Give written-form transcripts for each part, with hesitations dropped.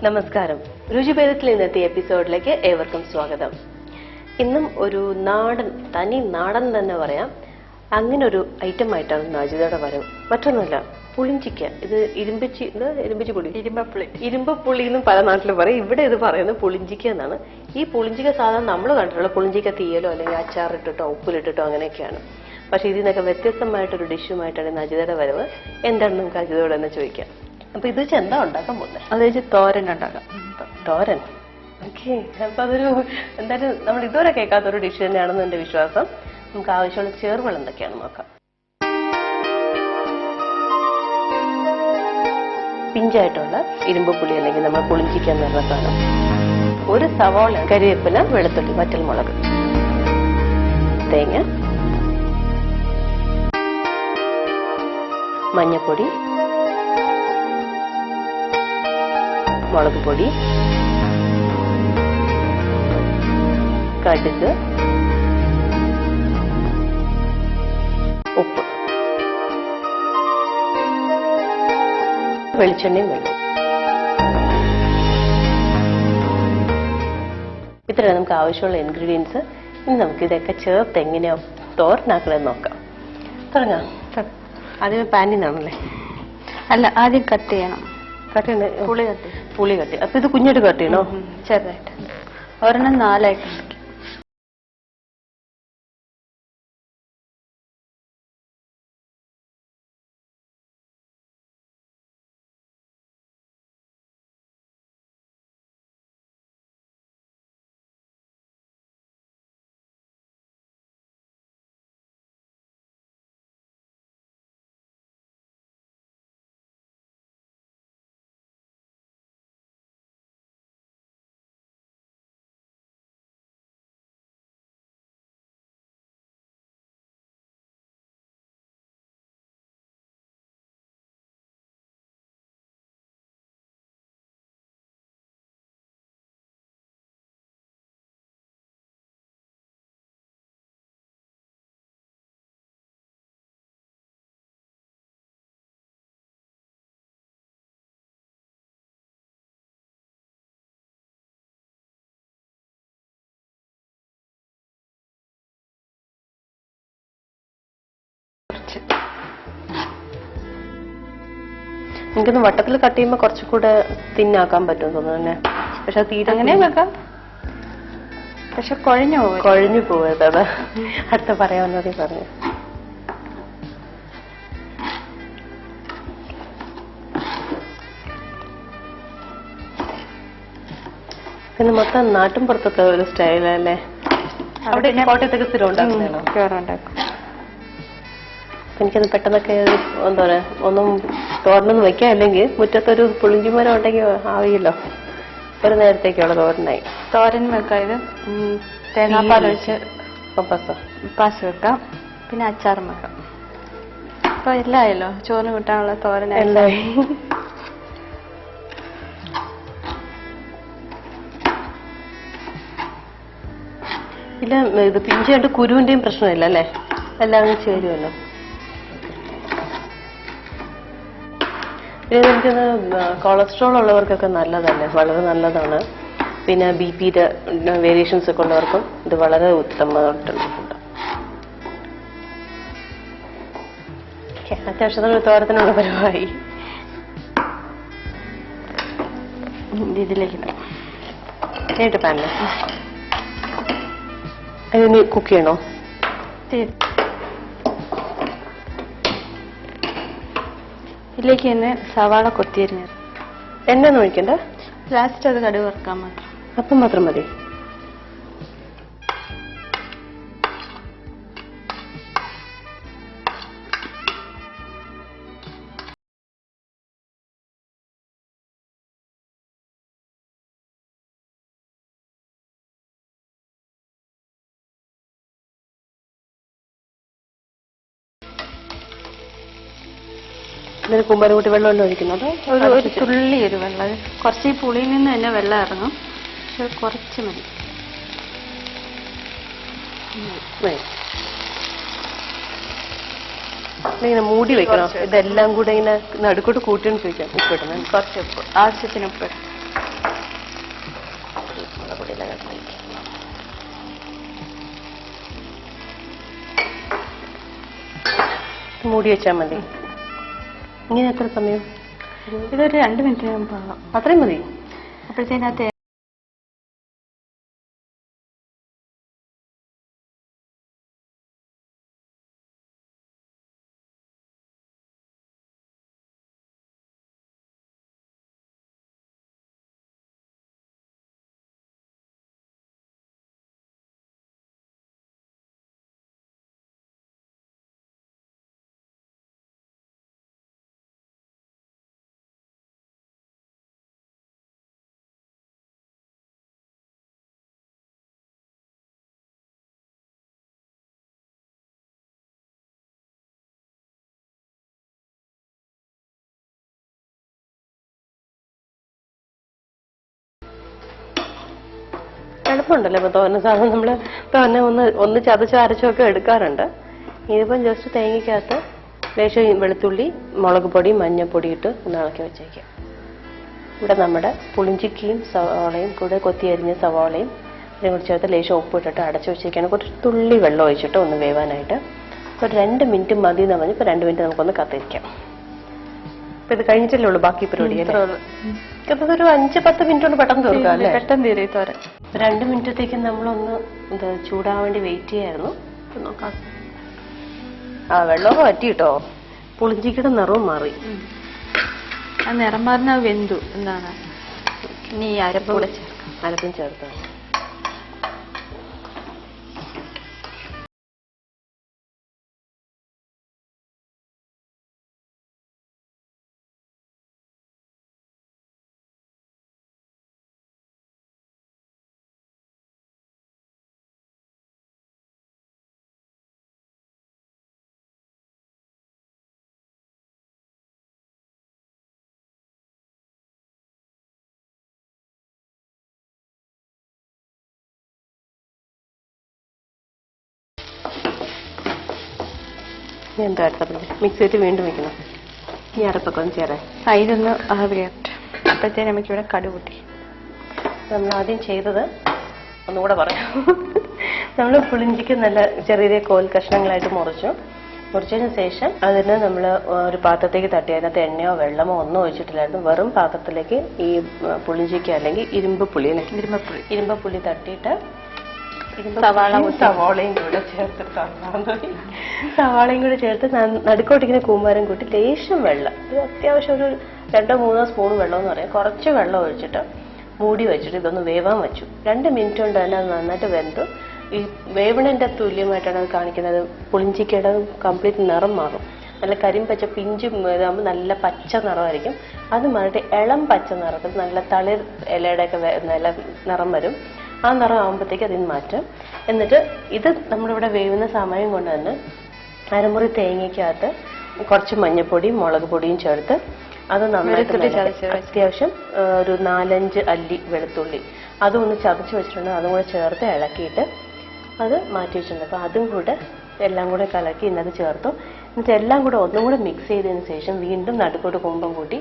നമസ്കാരം. രുചിഭേദത്തിൽ ഇന്നത്തെ എപ്പിസോഡിലേക്ക് ഏവർക്കും സ്വാഗതം. ഇന്നും ഒരു തനി നാടൻ തന്നെ പറയാം, അങ്ങനെ ഒരു ഐറ്റം ആയിട്ടാണ് നാജിദയുടെ വരവ്. മറ്റൊന്നുമല്ല, പുളിഞ്ചിക്ക. ഇത് ഇരുമ്പപ്പുളി എന്നും പല നാട്ടിലും പറയും. ഇവിടെ ഇത് പറയുന്നത് പുളിഞ്ചിക്ക എന്നാണ്. ഈ പുളിഞ്ചിക്ക സാധാരണ നമ്മൾ കണ്ടിട്ടുള്ള പുളിഞ്ചിക്ക തീയലോ അല്ലെങ്കിൽ അച്ചാറിട്ടിട്ടോ ഉപ്പിലിട്ടിട്ടോ അങ്ങനെയൊക്കെയാണ്. പക്ഷെ ഇതിനൊക്കെ വ്യത്യസ്തമായിട്ടൊരു ഡിഷുമായിട്ടാണ് നാജിദയുടെ വരവ്. എന്താണ് നമുക്ക് അജിതയോട് തന്നെ ചോദിക്കാം. അപ്പൊ ഇത് വെച്ച് എന്താ ഉണ്ടാക്കാൻ പോകുന്നത്? അത് വെച്ച് തോരൻ ഉണ്ടാക്കാം. തോരൻ, ഓക്കെ. അപ്പൊ അതൊരു എന്തായാലും നമ്മൾ ഇതുവരെ കേൾക്കാത്തൊരു ഡിഷ് തന്നെയാണെന്ന് എന്റെ വിശ്വാസം. നമുക്ക് ആവശ്യമുള്ള ചേർവകൾ എന്തൊക്കെയാണെന്ന് നോക്കാം. പിഞ്ചായിട്ടുള്ള ഇരുമ്പുപുളി അല്ലെങ്കിൽ നമ്മൾ പുളിഞ്ചിക്ക എന്ന് പറഞ്ഞ സാധനം, ഒരു സവാള, കരിവേപ്പില, വെളുത്തുള്ളി, വറ്റൽമുളക്, തേങ്ങ, മഞ്ഞപ്പൊടി, മുളക് പൊടി, കടുക്, ഉപ്പ്, വെളിച്ചെണ്ണയും വെള്ളം. ഇത്രയാണ് നമുക്ക് ആവശ്യമുള്ള ഇൻഗ്രീഡിയൻസ്. ഇനി നമുക്ക് ഇതൊക്കെ ചേർത്ത് എങ്ങനെയോ തോരനാക്കണമെന്ന് നോക്കാം. തുടങ്ങാം. ആദ്യം പാനിൽ നിന്നാണല്ലേ? അല്ല, ആദ്യം കട്ട് ചെയ്യണം. പുളി കട്ടി. അപ്പൊ ഇത് കുഞ്ഞായിട്ട് കട്ട് ചെയ്യണോ? ചെറുതായിട്ട്. ഒരെണ്ണം 4ആയിട്ട്. എനിക്കൊന്ന് വട്ടത്തിൽ കട്ട് ചെയ്യുമ്പോ കുറച്ചുകൂടെ തിന്നാക്കാൻ പറ്റും തോന്നുന്നു തന്നെ. പക്ഷെ തീരെ അങ്ങനെ വെക്കാം, പക്ഷെ കുഴഞ്ഞു പോയത്. അത് അടുത്ത പറയാവുന്നതേ പറഞ്ഞു. പിന്നെ മൊത്തം നാട്ടും പുറത്തൊക്കെ ഒരു സ്റ്റൈലല്ലേ? അവിടെ കോട്ടയത്തൊക്കെ സ്ഥിരം ഉണ്ടാക്കും. എനിക്കത് പെട്ടെന്നൊക്കെ എന്താ പറയാ, ഒന്നും തോരനൊന്നും വെക്കാം. അല്ലെങ്കിൽ മുറ്റത്തൊരു പുളിഞ്ചിമരം ഉണ്ടെങ്കിൽ ആവിയല്ലോ, ഒരു നേരത്തേക്കുള്ള തോരനായി. തോരൻ വെക്കാം. ഇത് തേങ്ങാപ്പാൽ ഒഴിച്ച് പാസ് വെക്കാം. പിന്നെ അച്ചാറും വെക്കാം. അപ്പൊ എല്ലാം ആയല്ലോ. ചോറിന് കിട്ടാനുള്ള തോരൻ എല്ലാം. ഇല്ല, ഇത് പിഞ്ചായിട്ട് കുരുവിന്റെയും പ്രശ്നമില്ല അല്ലേ? എല്ലാം ചേരുമല്ലോ. പിന്നെ എനിക്കത് കൊളസ്ട്രോൾ ഉള്ളവർക്കൊക്കെ നല്ലതല്ലേ, വളരെ നല്ലതാണ്. പിന്നെ BP-യുടെ വേരിയേഷൻസ് ഒക്കെ ഉള്ളവർക്കും ഇത് വളരെ ഉത്തമമായിട്ടുള്ള ഫുഡ്. അത്യാവശ്യത്തിനുള്ള തോരത്തിനുള്ള പരിപാടി ഇതിലേക്ക് നേരിട്ട് പാനില്. അതിന് കുക്ക് ചെയ്യണോ? ഇതിലേക്ക് തന്നെ സവാള കൊത്തിയരിഞ്ഞത്. എണ്ണ ഒന്നും ഒഴിക്കണ്ട, ലാസ്റ്റ് അത് കടുക് വറുക്കാൻ മാത്രം. അപ്പം മാത്രം മതി. ഇതിന് കുമ്പരമുട്ടി വെള്ളം ഒഴിക്കുന്നത് ഒരു തുള്ളി ഒരു വെള്ളം. കുറച്ച് ഈ പുളിയിൽ നിന്ന് തന്നെ വെള്ളം ഇറങ്ങും, പക്ഷെ കുറച്ച് മതി. ഇങ്ങനെ മൂടി വെക്കണം. ഇതെല്ലാം കൂടെ ഇങ്ങനെ നടുക്കോട്ട് കൂട്ടിയെന്ന് ചോദിക്കാം. ഉപ്പിടണം, കുറച്ച് ഉപ്പ്, ആവശ്യത്തിന് ഉപ്പ്. മൂടി വെച്ചാൽ മതി. ഇങ്ങനെ എത്ര സമയം? ഇതൊരു 2 മിനിറ്റ് പാകാം. അത്രയും മതി. അപ്പോഴത്തേനകത്ത് എളുപ്പമുണ്ടല്ലോ. ഇപ്പൊ തോരൻ സാധനം നമ്മള് തോരനെ ഒന്ന് ചതച്ചോ അരച്ചോ ഒക്കെ എടുക്കാറുണ്ട്. ഇതിപ്പം ജസ്റ്റ് തേങ്ങയ്ക്കകത്ത് ലേശം വെളുത്തുള്ളി, മുളക് പൊടി, മഞ്ഞൾപ്പൊടി ഇട്ട് ഒന്ന് ഇളക്കി വെച്ചേക്കാം. ഇവിടെ നമ്മുടെ പുളിഞ്ചിക്കയും സവാളയും കൂടെ കൊത്തി അരിഞ്ഞ സവാളയും ഇതിനെ കൂടി ചേർത്ത് ലേശം ഉപ്പ് ഇട്ടിട്ട് അടച്ചു വെച്ചേക്കാണ്. കുറച്ച് തുള്ളി വെള്ളം ഒഴിച്ചിട്ട് ഒന്ന് വേവാനായിട്ട് ഒരു 2 മിനിറ്റ് മതി എന്ന് പറഞ്ഞ്. ഇപ്പൊ 2 മിനിറ്റ് നമുക്കൊന്ന് കത്തിരിക്കാം. ഇപ്പൊ ഇത് കഴിഞ്ഞിട്ടല്ലേ ഉള്ളൂ ബാക്കി പരിപാടി അല്ലേ? ഒരു 5-10 മിനിറ്റ് കൊണ്ട് പെട്ടെന്ന് തീർക്കാം അല്ലേ? പെട്ടെന്ന് തീരെ തോരൻ. 2 മിനിറ്റത്തേക്ക് നമ്മളൊന്ന് ഇത് ചൂടാൻ വേണ്ടി വെയിറ്റ് ചെയ്യായിരുന്നു. നോക്കാം. വെള്ളമൊക്കെ വറ്റി കേട്ടോ. പുളിഞ്ചിക്കയുടെ നിറവും മാറി. ആ നിറം മാറുന്ന വെന്തു. എന്താണ് ഇനി അരപ്പ് കൂടെ അരപ്പും ചേർത്ത് എന്താ മിക്സ് ചെയ്തിട്ട് വീണ്ടും വെക്കണം. ഈ അരപ്പൊക്കെ ഒന്ന് ചേരാൻ ഇതൊന്ന് ആവിയാട്ടെ. അപ്പോഴത്തേന് നമുക്ക് ഇവിടെ കടുകൂട്ടി. നമ്മൾ ആദ്യം ചെയ്തത് ഒന്നുകൂടെ പറയാം. നമ്മൾ പുളിഞ്ചിക്ക് നല്ല ചെറിയ കോൽ കഷ്ണങ്ങളായിട്ട് മുറിച്ചതിന് ശേഷം അതിന് നമ്മൾ ഒരു പാത്രത്തേക്ക് തട്ടി അതിനകത്ത് എണ്ണയോ വെള്ളമോ ഒന്നും ഒഴിച്ചിട്ടില്ലായിരുന്നു. വെറും പാത്രത്തിലേക്ക് ഈ പുളിഞ്ചിക്ക് അല്ലെങ്കിൽ ഇരുമ്പ് പുളി തട്ടിയിട്ട് സവാളയും കൂടെ ചേർത്ത് നടുക്കോട്ടിങ്ങനെ കൂമ്പാരം കൂട്ടി ലേശം വെള്ളം, ഇത് അത്യാവശ്യം ഒരു 2-3 സ്പൂൺ വെള്ളം എന്ന് പറയാം, കുറച്ച് വെള്ളം ഒഴിച്ചിട്ട് മൂടി വെച്ചിട്ട് ഇതൊന്ന് വേവാൻ വെച്ചു. 2 മിനിറ്റ് കൊണ്ട് തന്നെ അത് നന്നായിട്ട് വെന്തു. ഈ വേവണന്റെ തുല്യമായിട്ടാണ് അത് കാണിക്കുന്നത്. പുളിഞ്ചിക്കയുടെ കംപ്ലീറ്റ് നിറം മാറും. നല്ല കരിമ്പച്ച പിഞ്ചും ഇതാകുമ്പോൾ നല്ല പച്ച നിറമായിരിക്കും. അത് മാറിയിട്ട് ഇളം പച്ച നിറത്തിൽ നല്ല തളിർ ഇലയുടെയൊക്കെ നല്ല നിറം വരും. ആ നിറം ആകുമ്പോഴത്തേക്ക് അതിന് മാറ്റും. എന്നിട്ട് ഇത് നമ്മളിവിടെ വേവുന്ന സമയം കൊണ്ട് തന്നെ അരമുറി തേങ്ങയ്ക്കകത്ത് കുറച്ച് മഞ്ഞൾപ്പൊടിയും മുളക് പൊടിയും ചേർത്ത് അത് നന്നായിട്ട് അത്യാവശ്യം ഒരു 4-5 അല്ലി വെളുത്തുള്ളി അതും ഒന്ന് ചതച്ച് വെച്ചിട്ടുണ്ട്. അതും കൂടെ ചേർത്ത് ഇളക്കിയിട്ട് അത് മാറ്റി വെച്ചിട്ടുണ്ട്. അപ്പോൾ അതും കൂടെ എല്ലാം കൂടെ കലക്കി ഇന്നത് ചേർത്തു. എന്നിട്ട് എല്ലാം കൂടെ ഒന്നും കൂടെ മിക്സ് ചെയ്തതിന് ശേഷം വീണ്ടും നടുക്കോട്ട് കുമ്പം കൂട്ടി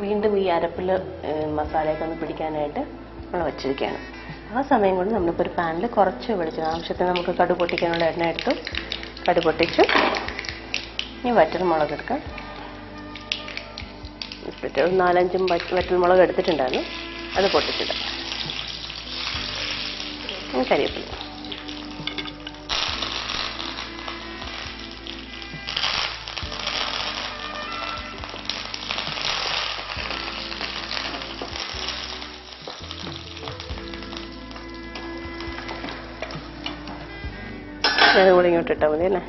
വീണ്ടും ഈ അരപ്പിൽ മസാലയൊക്കെ ഒന്ന് പിടിക്കാനായിട്ട് നമ്മൾ വെച്ചിരിക്കുകയാണ്. ആ സമയം കൊണ്ട് നമ്മളിപ്പോൾ ഒരു പാനിൽ കുറച്ച് വെളിച്ചെണ്ണ, ആവശ്യത്തിന് നമുക്ക് കടുക് പൊട്ടിക്കാനുള്ള എണ്ണ എടുത്തു. കടുക് പൊട്ടിച്ചു. ഇനി വറ്റൽമുളക് എടുക്കാം. ഒരു 4-5 വറ്റൽമുളക് എടുത്തിട്ടുണ്ടായിരുന്നു, അത് പൊട്ടിച്ചിടാം. കരിവേപ്പില, അതുകൂടെ ഇങ്ങോട്ട് ഇട്ടാൽ മതി അല്ലേ.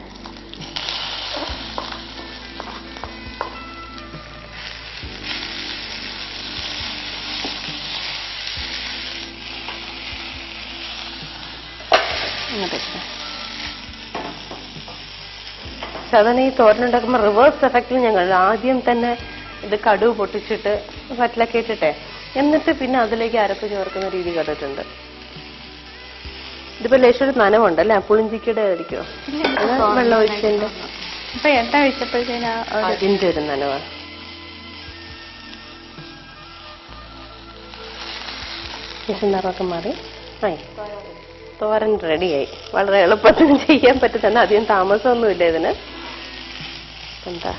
സാധാരണ ഈ തോരനുണ്ടാക്കുമ്പോൾ റിവേഴ്സ് എഫക്റ്റിൽ ഞങ്ങൾ ആദ്യം തന്നെ ഇത് കടുക് പൊട്ടിച്ചിട്ട് വറ്റലൊക്കെ ഇട്ടിട്ടെ എന്നിട്ട് പിന്നെ അതിലേക്ക് അരപ്പ് ചേർക്കുന്ന രീതി കണ്ടിട്ടുണ്ട്. ഇതിപ്പോ ലേശം ഒരു നനവുണ്ടല്ലേ, പുളിഞ്ചിക്കയുടെ ആയിരിക്കുമോ വെള്ളം ഒഴിച്ചതിന്റെ? അപ്പൊ എണ്ണ ഒഴിച്ചപ്പോഴത്തേന് അതിന്റെ ഒരു നനവാണ്. ലേശം നിറമൊക്കെ മാറി ആയി, തോരൻ റെഡിയായി. വളരെ എളുപ്പത്തിൽ ചെയ്യാൻ പറ്റുന്ന, അധികം താമസമൊന്നുമില്ല ഇതിന്. എന്താ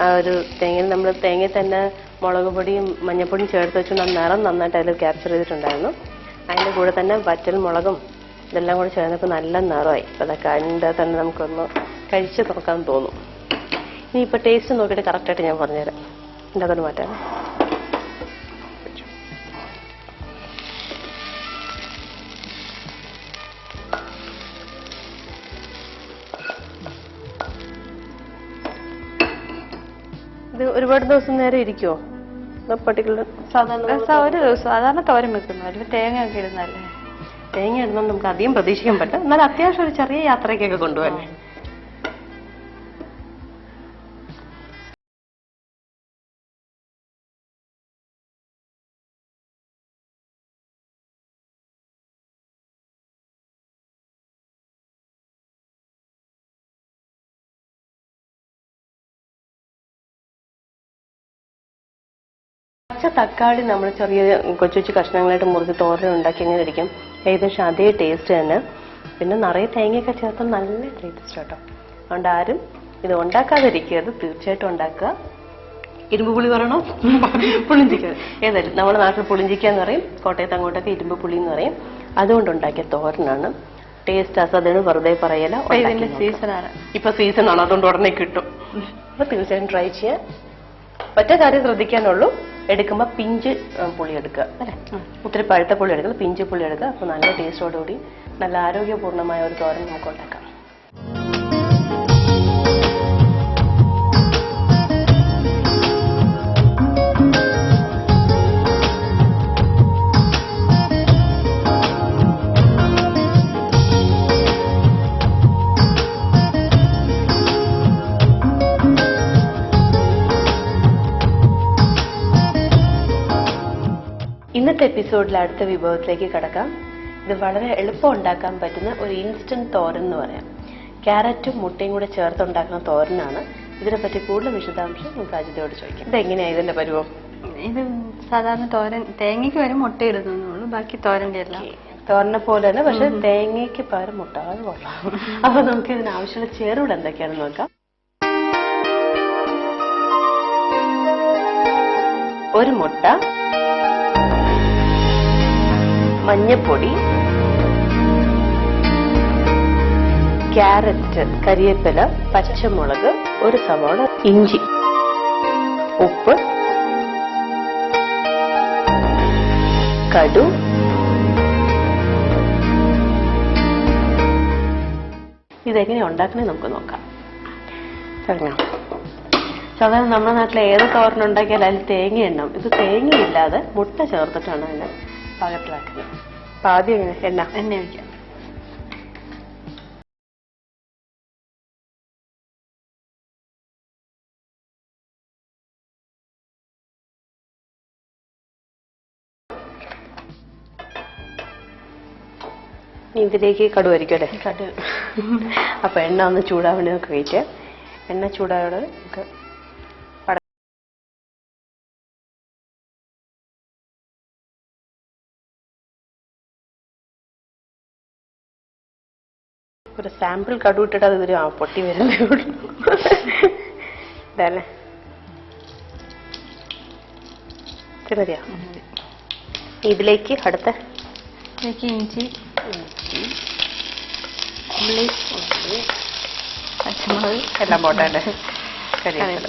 ആ ഒരു തേങ്ങയിൽ നമ്മൾ തേങ്ങയിൽ തന്നെ മുളക് പൊടിയും മഞ്ഞൾപ്പൊടിയും ചേർത്ത് വെച്ചുകൊണ്ട് ആ നിറം നന്നായിട്ട് അതിൽ ക്യാപ്ചർ ചെയ്തിട്ടുണ്ടായിരുന്നു. അതിൻ്റെ കൂടെ തന്നെ വറ്റൽ മുളകും ഇതെല്ലാം കൂടെ ചേർന്നപ്പോൾ നല്ല നിറമായി. അപ്പോൾ അതൊക്കെ അതിൻ്റെ തന്നെ നമുക്കൊന്ന് കഴിച്ച് നോക്കാൻ തോന്നും. ഇനിയിപ്പോൾ ടേസ്റ്റ് നോക്കിയിട്ട് കറക്റ്റായിട്ട് ഞാൻ പറഞ്ഞുതരാം. എൻ്റെ അതൊന്ന് മാറ്റാം. ഇത് ഒരുപാട് ദിവസം നേരം ഇരിക്കുമോ? പർട്ടിക്കുലർ സാധാരണ തോരൻ വെക്കുന്നു, അല്ലെങ്കിൽ തേങ്ങ ഒക്കെ ഇടുന്നല്ലേ. തേങ്ങ ഇടുന്നത് നമുക്ക് അധികം പ്രതീക്ഷിക്കാൻ പറ്റും. എന്നാൽ അത്യാവശ്യം ഒരു ചെറിയ യാത്രയ്ക്കൊക്കെ കൊണ്ടുപോകാൻ. പച്ച തക്കാളി നമ്മൾ ചെറിയ കൊച്ചു കൊച്ചു കഷ്ണങ്ങളായിട്ട് മുറിച്ച് തോരൻ ഉണ്ടാക്കി എങ്ങനെ ഇരിക്കും, ഏകദേശം അതേ ടേസ്റ്റ് തന്നെ. പിന്നെ നിറയെ തേങ്ങയൊക്കെ ചേർത്താൽ നല്ല ടേസ്റ്റ് കേട്ടോ. അതുകൊണ്ട് ആരും ഇത് ഉണ്ടാക്കാതിരിക്കരുത്, തീർച്ചയായിട്ടും ഉണ്ടാക്കുക. ഇരുമ്പ് പുളി പറയണോ പുളിഞ്ചിക്ക, ഏതായാലും നമ്മുടെ നാട്ടിൽ പുളിഞ്ചിക്ക എന്ന് പറയും, കോട്ടയത്ത് അങ്ങോട്ടൊക്കെ ഇരുമ്പ് പുളി എന്ന് പറയും. അതുകൊണ്ടുണ്ടാക്കിയ തോരനാണ്. ടേസ്റ്റ് അസാധാരണ വെറുതെ പറയല. സീസണാണ്, ഇപ്പൊ സീസണാണ്, അതുകൊണ്ട് ഉടനെ കിട്ടും. അപ്പൊ തീർച്ചയായും ട്രൈ ചെയ്യാം. ഒറ്റ കാര്യം ശ്രദ്ധിക്കാനുള്ളൂ, എടുക്കുമ്പോൾ പിഞ്ച് പുളി എടുക്കുക അല്ലേ. ഒത്തിരി പഴുത്ത പുളി എടുക്കുക, പിഞ്ച് പുളി എടുക്കുക. അപ്പോൾ നല്ല ടേസ്റ്റോടുകൂടി നല്ല ആരോഗ്യപൂർണ്ണമായ ഒരു തോരൻ നമുക്ക് ഉണ്ടാക്കാം. ഇന്നത്തെ എപ്പിസോഡിൽ അടുത്ത വിഭവത്തിലേക്ക് കടക്കാം. ഇത് വളരെ എളുപ്പം ഉണ്ടാക്കാൻ പറ്റുന്ന ഒരു ഇൻസ്റ്റന്റ് തോരൻ എന്ന് പറയാം. ക്യാരറ്റും മുട്ടയും കൂടെ ചേർത്തുണ്ടാക്കുന്ന തോരനാണ്. ഇതിനെപ്പറ്റി കൂടുതൽ വിശദാംശം നമുക്ക് അജിതയോട് ചോദിക്കാം. ഇതെങ്ങനെയാ ഇതിന്റെ പരുവം? ഇത് സാധാരണ തോരൻ തേങ്ങയ്ക്ക് വരെ മുട്ട ഇടുന്നുള്ളൂ, ബാക്കി തോരൻ്റെ എല്ലാം തോരനെ പോലെ തന്നെ, പക്ഷെ തേങ്ങയ്ക്ക് പകരം മുട്ട. അത് കൊള്ളാം. അപ്പൊ നമുക്ക് ഇതിനാവശ്യമുള്ള ചേരുവകൾ എന്തൊക്കെയാണെന്ന് നോക്കാം. ഒരു മുട്ട, മഞ്ഞപ്പൊടി, ക്യാരറ്റ്, കരിവേപ്പില, പച്ചമുളക്, ഒരു സവാള, ഇഞ്ചി, ഉപ്പ്, കടു, ഇതെങ്ങനെ ഉണ്ടാക്കണേ നമുക്ക് നോക്കാം. തുടങ്ങാം. സാധാരണ നമ്മുടെ നാട്ടിൽ ഏത് തോരനുണ്ടാക്കിയാലും അതിൽ തേങ്ങ എണ്ണം. ഇത് തേങ്ങയില്ലാതെ മുട്ട ചേർത്തിട്ടാണ് അതിനെ പാകത്തിലാക്കുന്നത്. അപ്പൊ ആദ്യം എണ്ണ ഒഴിക്കാം. ഇതിലേക്ക് കടുവായിരിക്കും അല്ലേ? കടു. അപ്പൊ എണ്ണ ഒന്ന് ചൂടാവേണ്ടി നമുക്ക് വെയിറ്റ്. എണ്ണ ചൂടായോടെ നമുക്ക് ഒരു സാമ്പിൾ കടു ഇട്ടിട്ട് അത് വരും. പൊട്ടി വരുന്നേ ഉള്ളൂ. ഇതല്ലേ മതിയാ. ഇതിലേക്ക് അടുത്ത ഇഞ്ചി, ഉള്ളി, പച്ചമുളക് എല്ലാം പോട്ടെ. കരിവേപ്പില,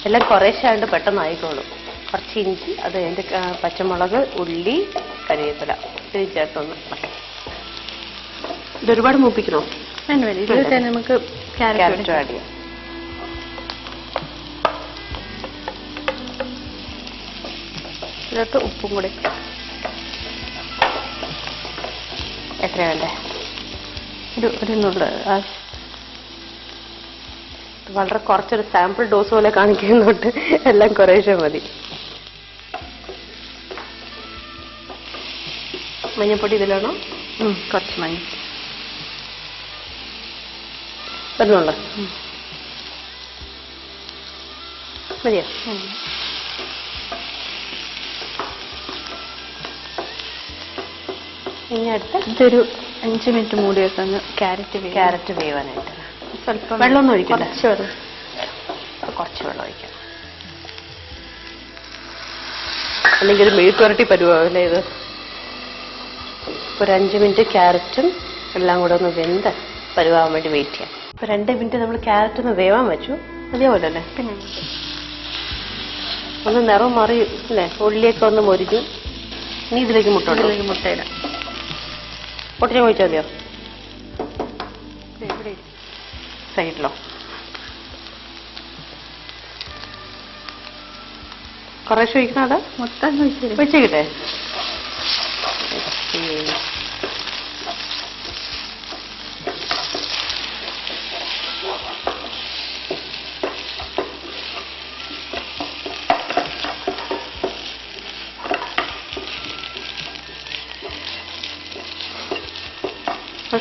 എല്ലാം കുറേശ്ശാണ്ട് പെട്ടെന്ന് ആയിക്കോളും. കുറച്ച് ഇഞ്ചി, അത് അതിൻ്റെ പച്ചമുളക്, ഉള്ളി, കരിവേപ്പില ഇത് ചേർത്തൊന്ന്. ഇതൊരുപാട് മൂപ്പിക്കണോ? ഇതിൽ നമുക്ക് ക്യാരറ്റ് ആഡ് ചെയ്യാം. ഇതിലോട്ട് ഉപ്പും കൂടി എത്ര വേണ്ടേ? ഒരു നുള്ള്. വളരെ കുറച്ചൊരു സാമ്പിൾ ഡോസ് പോലെ കാണിക്കുന്നുണ്ട്. എല്ലാം കുറേശ്ശെ മതി. മഞ്ഞപ്പൊടി ഇതിലാണോ? കുറച്ച് മഞ്ഞ വരുന്നുള്ളൂ. മതിയോ? ഇനി അടുത്ത് ഇതൊരു 5 മിനിറ്റ് മൂടി വെക്കുന്നു. ക്യാരറ്റ് വേവാനായിട്ട് സ്വല്പം വെള്ളമൊന്നും ഒഴിക്കില്ല. കുറച്ച് വെള്ളം ഒഴിക്കാം. അല്ലെങ്കിൽ ഒരു മെഴുക്കുവരട്ടി പരുവാവില്ലേ ഇത്. ഒരു 5 മിനിറ്റ് ക്യാരറ്റും എല്ലാം കൂടെ ഒന്ന് വെന്ത് പരുവാൻ വേണ്ടി വെയിറ്റ് ചെയ്യാം. ഇപ്പൊ 2 മിനിറ്റ് നമ്മൾ ക്യാരറ്റ് ഒന്ന് വേവാൻ വെച്ചു. അതേപോലെ അല്ലേ, പിന്നെ ഒന്ന് നിറം മാറി അല്ലേ, ഉള്ളിയൊക്കെ ഒന്ന് മൊരിഞ്ഞു. ഇനി ഇതിലേക്ക് മുട്ടയിടാം. പൊട്ടിച്ച് ചോദിച്ചാൽ മതിയോ? സൈഡിലോ കുറേശ്ശെ ഒഴിക്കണം. അത് മൊത്തം വെച്ചിട്ടെ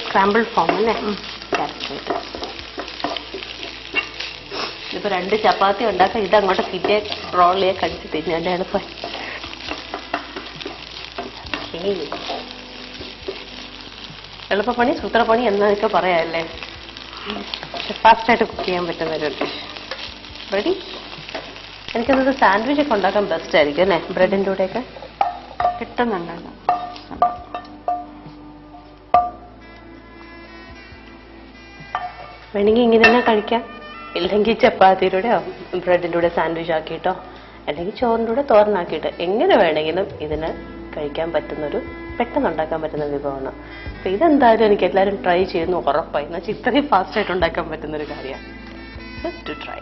സ്ക്രാമ്പിൾ ഫോം അല്ലേ. ഇതിപ്പോ 2 ചപ്പാത്തി ഉണ്ടാക്കാൻ ഇതങ്ങോട്ട് കിട്ടിയ റോൾ ചെയ്യാൻ കടിച്ച് തിന്നാൻ എളുപ്പം. എളുപ്പപ്പണി സൂത്രപ്പണി എന്നൊക്കെ പറയാമല്ലേ. ഫാസ്റ്റായിട്ട് കുക്ക് ചെയ്യാൻ പറ്റുന്ന ഒരു ഡിഷ് റെഡി. എനിക്കത് സാൻഡ്വിച്ച് ഒക്കെ ഉണ്ടാക്കാൻ ബെസ്റ്റ് ആയിരിക്കും അല്ലേ, ബ്രെഡിൻ്റെ കൂടെയൊക്കെ കിട്ടുന്നുണ്ടല്ലോ. വേണമെങ്കിൽ ഇങ്ങനെ തന്നെ കഴിക്കാം. ഇല്ലെങ്കിൽ ചപ്പാത്തിയിലൂടെയോ ബ്രെഡിൻ്റെ കൂടെ സാൻഡ്വിച്ച് ആക്കിയിട്ടോ അല്ലെങ്കിൽ ചോറിൻ്റെ കൂടെ തോരനാക്കിയിട്ട് എങ്ങനെ വേണമെങ്കിലും ഇതിന് കഴിക്കാൻ പറ്റുന്നൊരു പെട്ടെന്ന് ഉണ്ടാക്കാൻ പറ്റുന്ന വിഭവമാണ്. അപ്പോൾ ഇതെന്തായാലും എനിക്ക് എല്ലാവരും ട്രൈ ചെയ്യുന്നു ഉറപ്പായി. എന്നുവെച്ചാൽ ഇത്രയും ഫാസ്റ്റായിട്ട് ഉണ്ടാക്കാൻ പറ്റുന്നൊരു കാര്യമാണ്. To try.